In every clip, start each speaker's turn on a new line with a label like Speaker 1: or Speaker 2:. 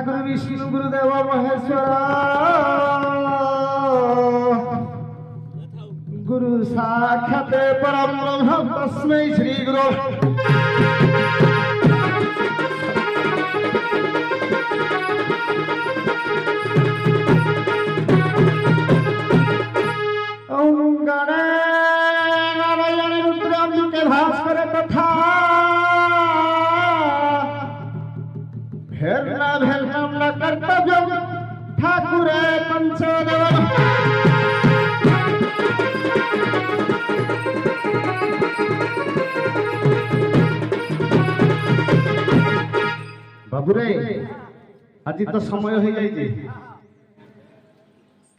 Speaker 1: गुरु विष्णु गुरुदेव महेश्वर गुरु साक्षात परम ब्रह्म तस्मै श्री गुरु कर्तव्य ठाकुर पंचदेव बाबूरे आज तो समय हो जाए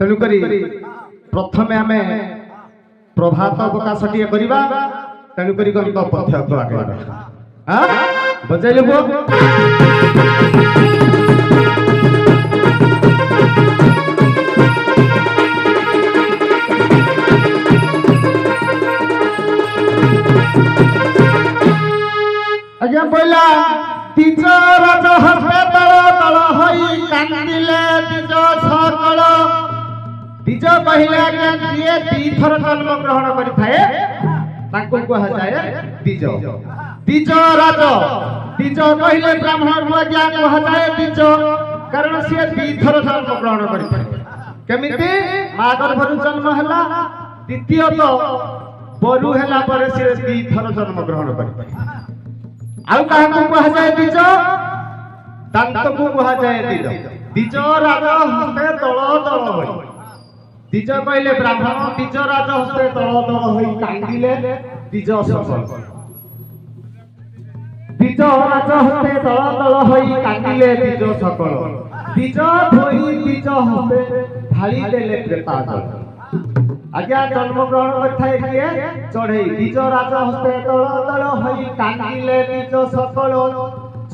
Speaker 1: तेणुक प्रथमे आम प्रभात अवकाश टे करवा तेणुक पथ्य बजाइल आज्ञा पहला तीज राज हस्ते तल तल हई कांदिले तीज सकल तीज कहले आज्ञा जिए तीथर जन्म ग्रहण करिथाए ताको कहा जाए तीज तीज राज तीज कहले ब्राह्मण को आज्ञा कहा जाए तीज कारण से तीथर जन्म ग्रहण करिथाए केमिति मां गर्भरु जन्म हला द्वितीयत बरु हला पर से तीथर जन्म ग्रहण करिथाए आउ कहा को कहा जाए तीज दांत को कहा जाए तीज तीज राज हस्ते तल तल होई तीज कहले ब्राह्मण तीज राज हस्ते तल तल होई कांदिले तीज सकल तीज राज हस्ते तल तल होई कांदिले तीज सकल तीज धोई तीज हस्ते ढाली देले प्रेताजल आज्ञा जन्म ग्रहण करथाय किए चढ़ई तीज राज हस्ते तल तल होई कांदिले तीज सकल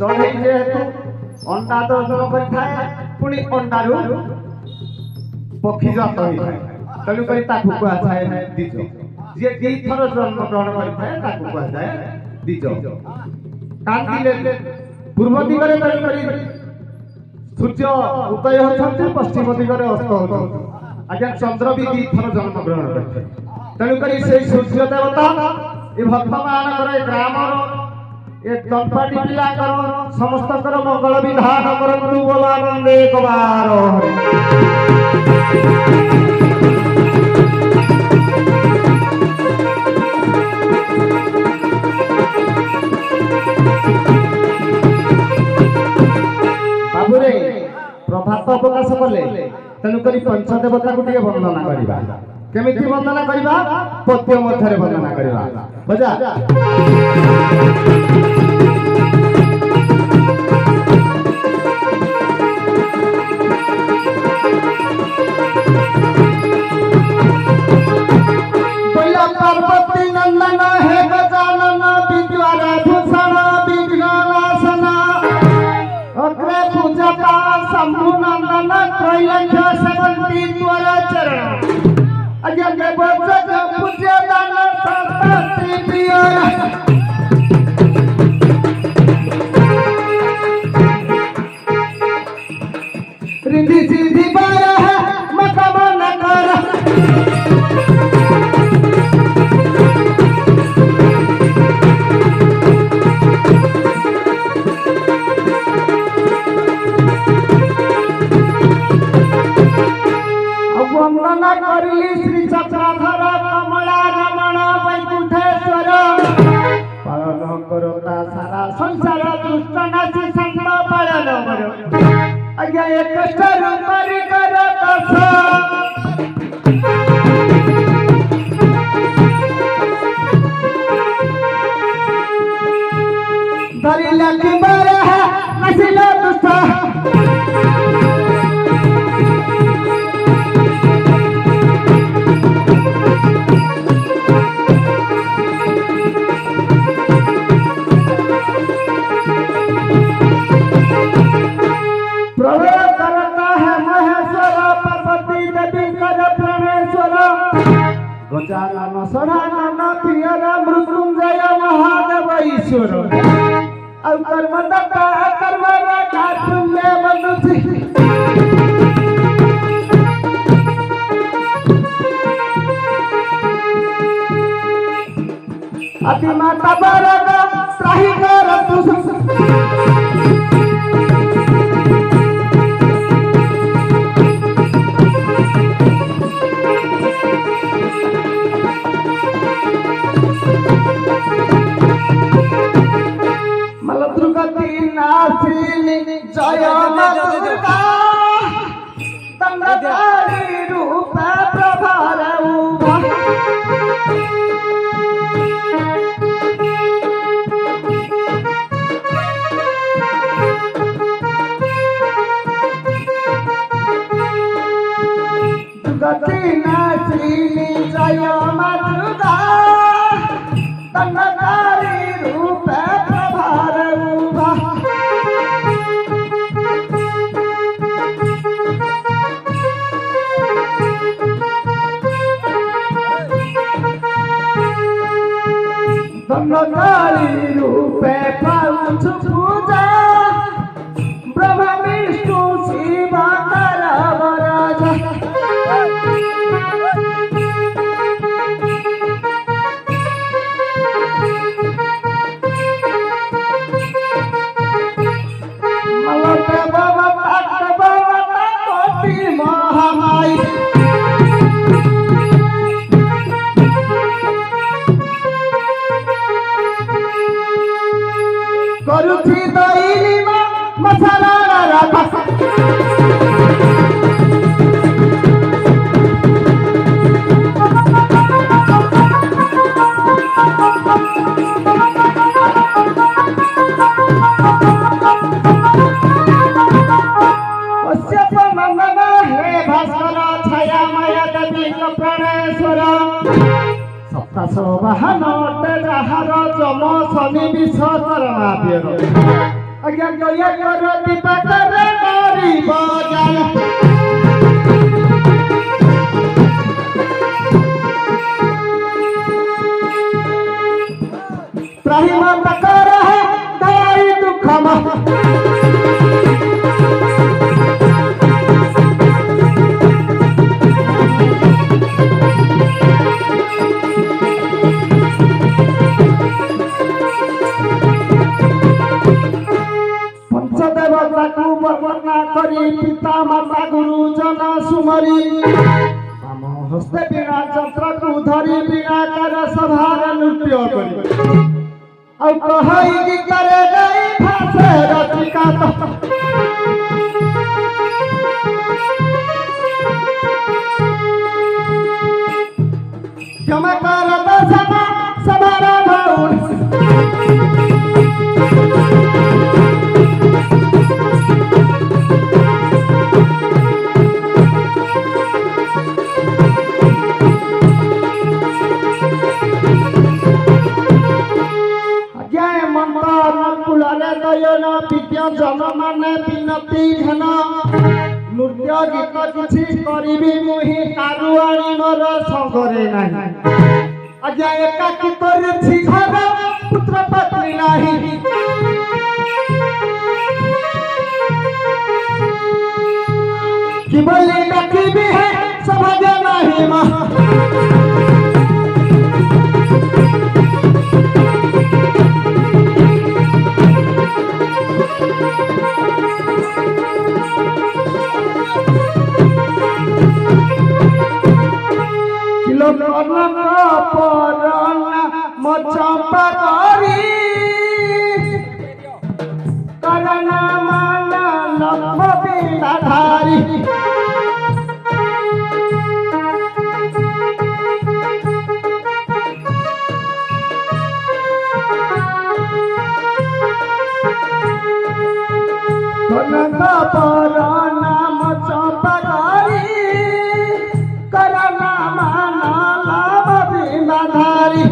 Speaker 1: चढ़ई जेहेतु अंडा दर्शन करथाय पुणी अंडारू पक्षी जात होइथाय तेणु करी ताकू कहा जाए तीज जे दी थर जन्म ग्रहण करथाय ताकू कहा जाए तीज कांदिले पूर्व दिगरे तेणु करी सूर्य उदय होछन्ति पश्चिम दिगरे अस्त होछन्ति आज्ञा चंद्र भी दी थर जन्म ग्रहण करते तेणुक से सूर्य देवता ये भक्त मान ग्राम ये दंपाटी पिला समस्त मंगल विधान करतु बोलानंदे कबार बाबूरे प्रभात अवकाश कले तेणुक पंचदेवता को टे वंदना करवा केमिति वंदना करवा पद्य मध्य वंदना करवा बजा बोला पार्वती नंदन हे गजानन विद्वार भूषण विघ्ननाशन अग्रे पूजता शंभु नंदन त्रैलक्ष्य सेवंती द्वार चरण आज्ञा देव जग पूज्य दान संतति प्रिय रिद्धि सिद्धि बार मकमन कर वंदना करली श्री चक्राधर कमला रमण वैकुंठेश्वर पालन करता सारा संसार दुष्ट नाची संत पालन कर आज्ञा एक रूपारी करता धरी लक्ष्मी बार नसिला दुष्ट गजानन सदानन प्रिय मृत्युंजय महादेव ईश्वर ଆଉ କର୍ମଦାତା କର୍ମର କାଠୁଲେ ବନୁଛି ଆଦି ମାତା ବରଦ ତ୍ରାହି କରତୁ जय दुर्गा दंडधारी रूप प्रभार गति नासिनी जय दुर्गा दंडधारी रूप प्रभार धनकारी रूपे पाउछु पूजा ब्रह्मा विष्णु शिव करवराज मलते बाबा कोटि महामाई करुची दैनी मसाला राखा कश्यप नंदन हे भास्कर छाया माया देवी प्रणेश्वर सप्ताश वाहन जहार जम शनि विष करणा पियर आज्ञा दया कर दीपाकर गरीब त्राही माता कर है दयाई दुखम वर्णना करी पिता माता गुरुजन सुमरी आम हस्ते बिना चंद्र को धरी बिना कर सभार नृत्य करी औ कहई कि करे गई भाषे रतिका क्षमा कर दर्शना सभार भौन जन माने बिनती घन नृत्य गीत किछि करिबी मुहि कारुआणी मोर संगरे नाही आज्ञा एकाकी करछि घर पुत्र पत्नी नाही कि बोले डाकिबी है सभाज नाही मा चंपा करी करना माना लक्ष्मी धारी पर नाम चंपा करी करना माना लक्ष्मी धारी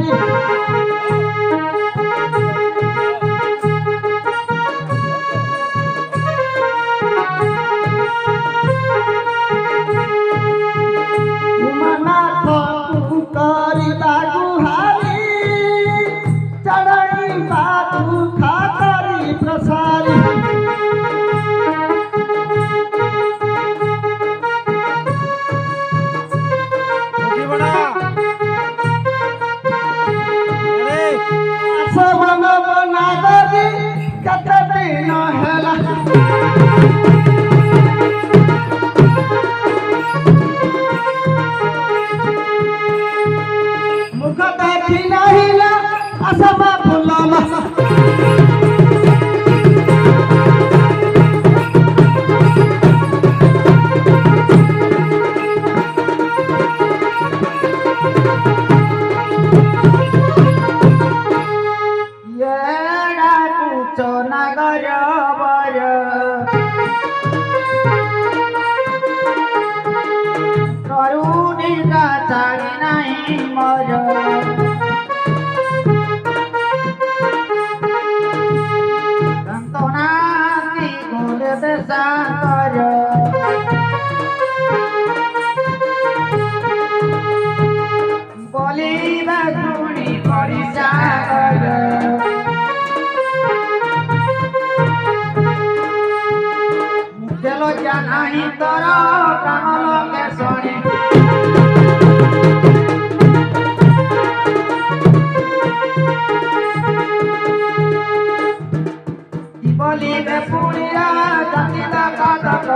Speaker 1: मुख देखी नहीं ना असमा फुलामा नहीं तोरा कमल के सोनी बोली बे पुरिया जतिदा कादक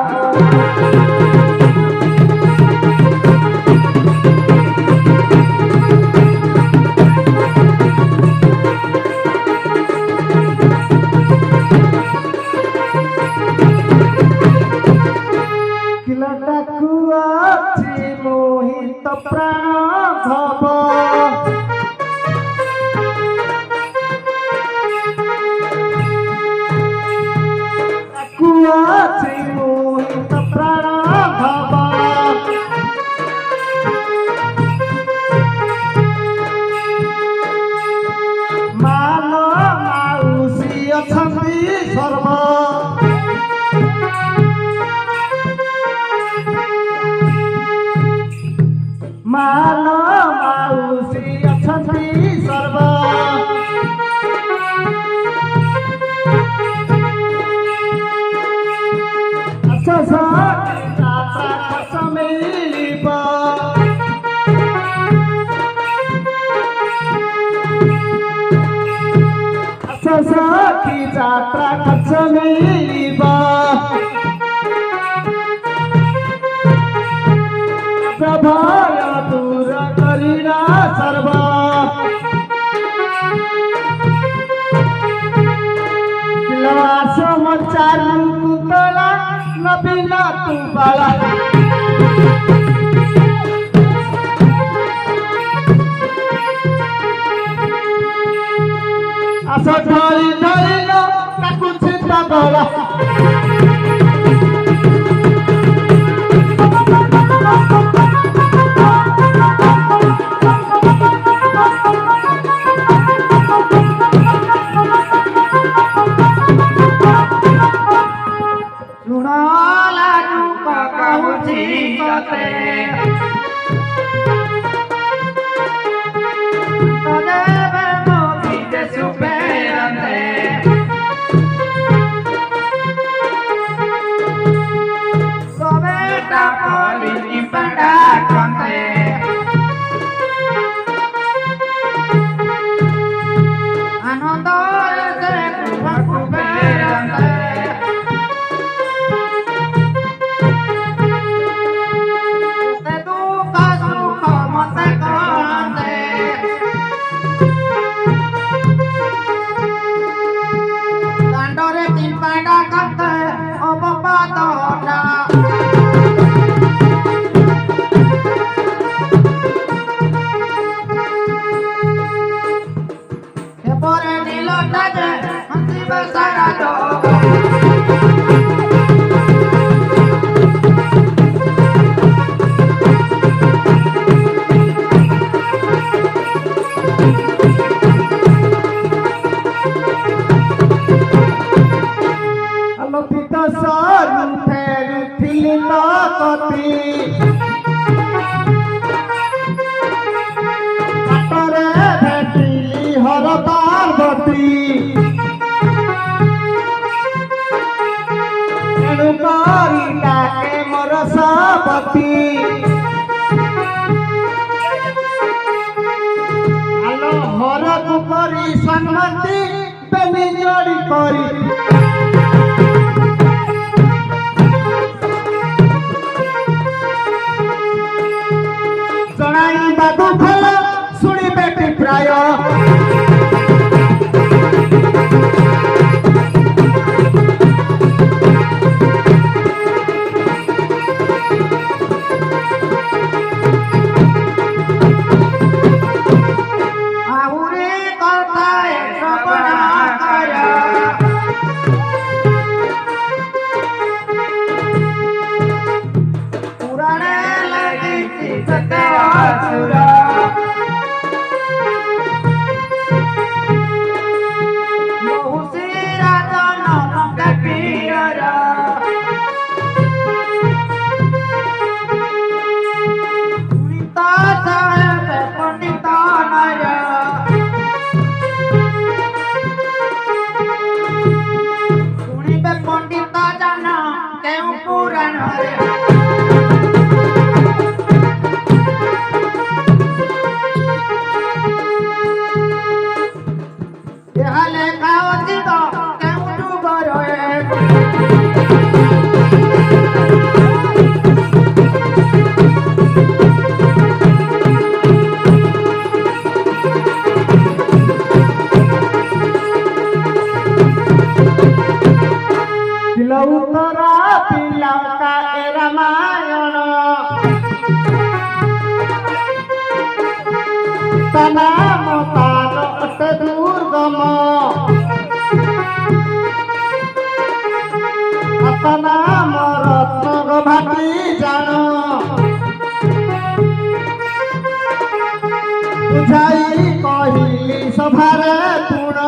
Speaker 1: मोहित प्राण भव कुआछि मोहित प्राण भव मान माउसी अछंती सर्व मान माउसी अछंती सर्व सखी यात्रा खर्च मिलिबा प्रभाय दूर करिना सर्वा समाचार कुतला नबीना तू बाला आशा ढाली ढाली लो ताकू चिंता बाला ପ୍ରାୟ ଉତ୍ତରା ପିଲାଟା ଏ ରାମାୟଣ ତା ନାମ ତାର ଅଟେ ଦୁର୍ଗମ ତା ନାମ ରତ୍ନ ଭାଟି ଜାଣ ବୁଝାଇ କହିଲି ସଭାରେ ତୁଣ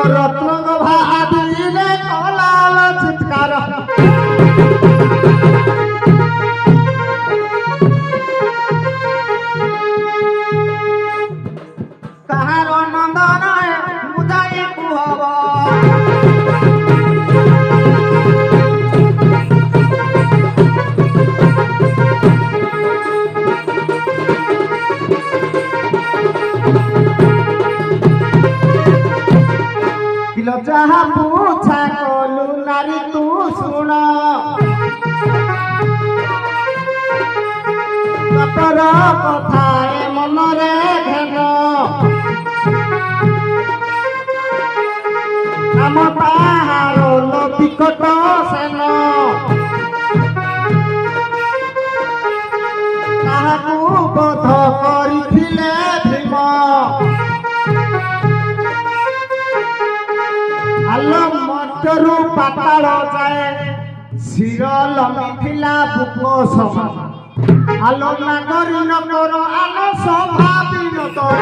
Speaker 1: रत्न भादिले कलाल चित्कार कहार नंदन बुझाई कुहब जहा पूछा कलु नारी तू सुन तोर कथा मनरे घेन आम ताहार बिकट सेन ताहाकु बोध करिथिले भीम आलो मध्यरु पाताल जाए शिर लमिथिला बुक समान आलो नागरी नगर आलो स्वाभावी नगर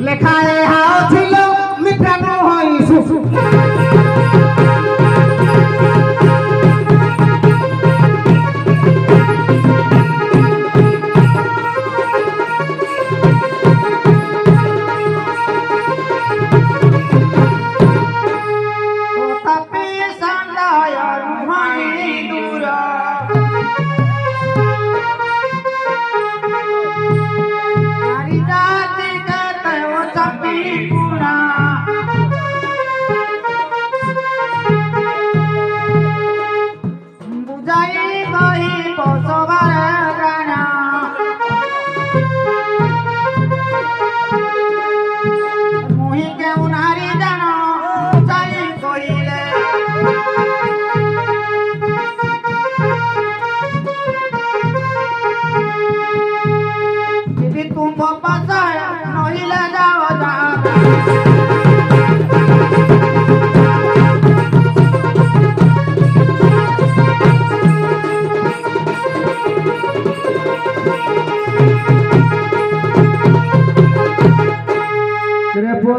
Speaker 1: लेखाए हाओ छिलो मिठा नुहई सुसु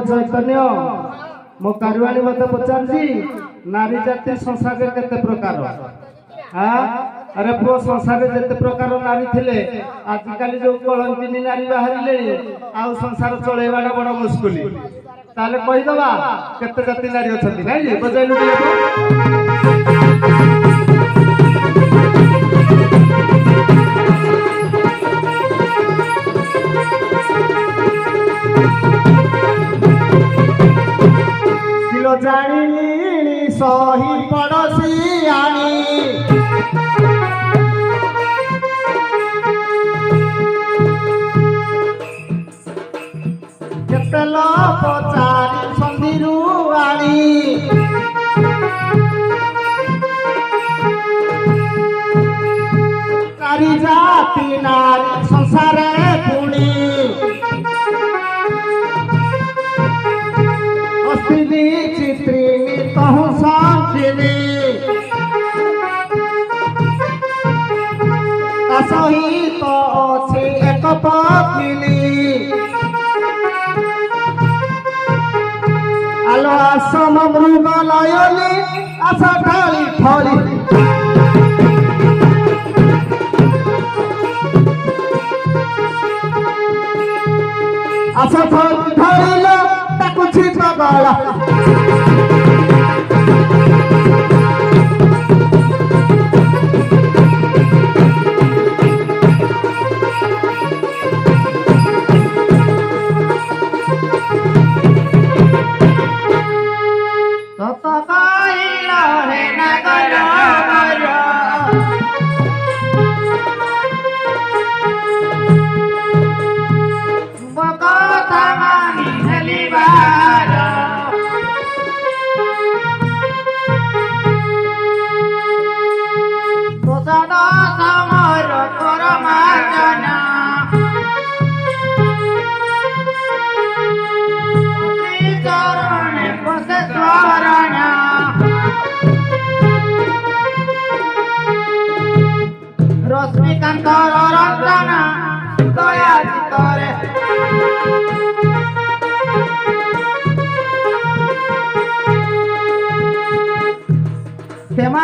Speaker 1: चैतन्य मो कारुआणी मत पचारसी नारी जाति संसार केते प्रकार हाँ अरे पुओ संसार जेते प्रकार नारी थिले आजिकल जो कलंकिनी नारी बाहरिले आउ संसार चलेवाटा बड़ मुस्कुली ताले कहिदबा केते जाति नारी अछंती नाई बजाइलु ଜାଣିଲି ସହି ପଡ଼ୋଶୀ ଆଣି କେତେଲ ପଚାରି ସନ୍ଧିରୁ ଆଣି ଚାରି ଜାତି ନାରୀ ସଂସାରେ ପୁଣି ଅସ୍ଥିବି ଚିତ୍ରିଣୀ ତହୁଁ ସନ୍ଥିନି ତା ସହିତ ଅଛି ଏକ ପତ୍ନୀ ଆଲୋ ଆସମ ମୃଗ ଲୟଲି ଆସ ଢାଳି ଫଳି ଆସ ଧରିଲ ତାକୁ ଛିପ ଗଳ ସତ କହିଲ ହେ ନାଗର ରଶ୍ମିକାନ୍ତର ରଚନା ଦୟା ଚିତରେ କ୍ଷମା